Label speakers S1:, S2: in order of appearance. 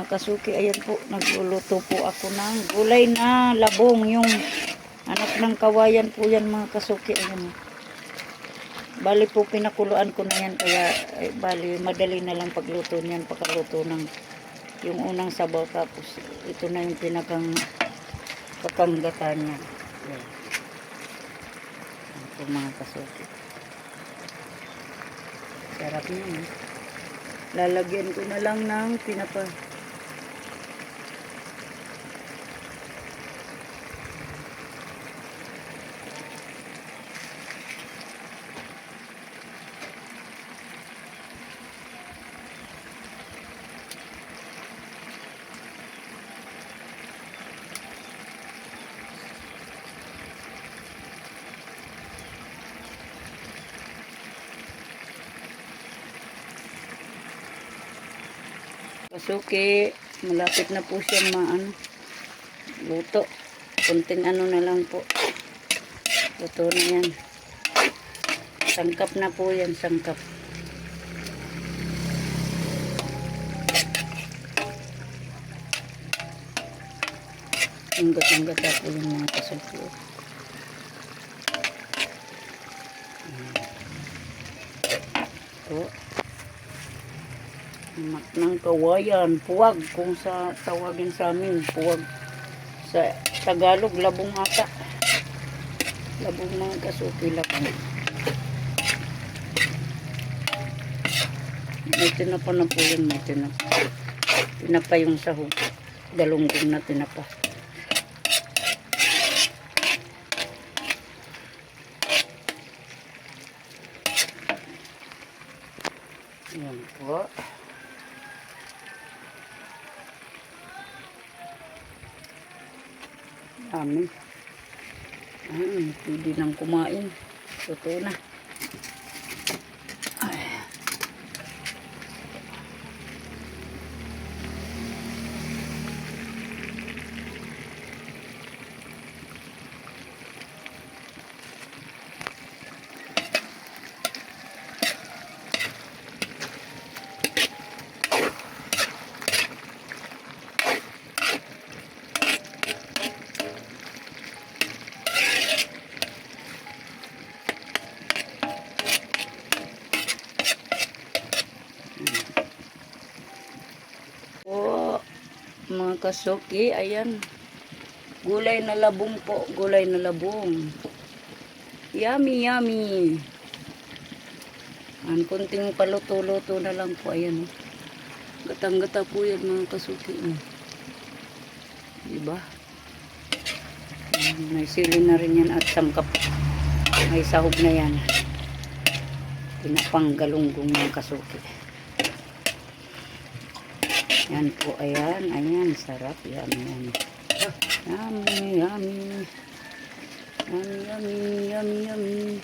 S1: mga kasuki, ayan po, nagluluto po ako ng gulay na labong, yung anak ng kawayan po yan mga kasuki. Ayan, bali po pinakuluan ko na yan, kaya bali madali na lang pagluto niyan, pagkaluto ng yung unang sabaw, tapos ito na yung pinakang kakanggatan niya. Ayan. Ito mga kasuki, sarap niya. Lalagyan ko na lang ng tinapa. Kasuki, malapit na po siya luto. Kunting ano na lang po. Luto na yan. Sangkap na po yan, sangkap. Inggot-inggot po yung mga kasuki. Ito. Anak ng kawayan, puwag kung sa tawagin sa amin, puwag. Sa Tagalog, labong ata. Labong mga kasuki, labong. May tinapa na po yun, may tinapa. Tinapa yung sahog. Galunggong na tinapa. Ayan po. Dami. Pwede nang kumain. Totoo na. Mga kasuki, ayan, gulay na labong po, gulay na labong, yummy yummy. Kunting paluto-luto na lang po, ayan, gatang-gata po yan mga kasuki, diba? May sili na rin yan at sangkap, may sahog na yan, pinapang galunggong mga kasuki. Yan po, ayan, ayan, sarap, yummy, yummy. Yummy, yummy. Yummy, yummy, yummy, yummy.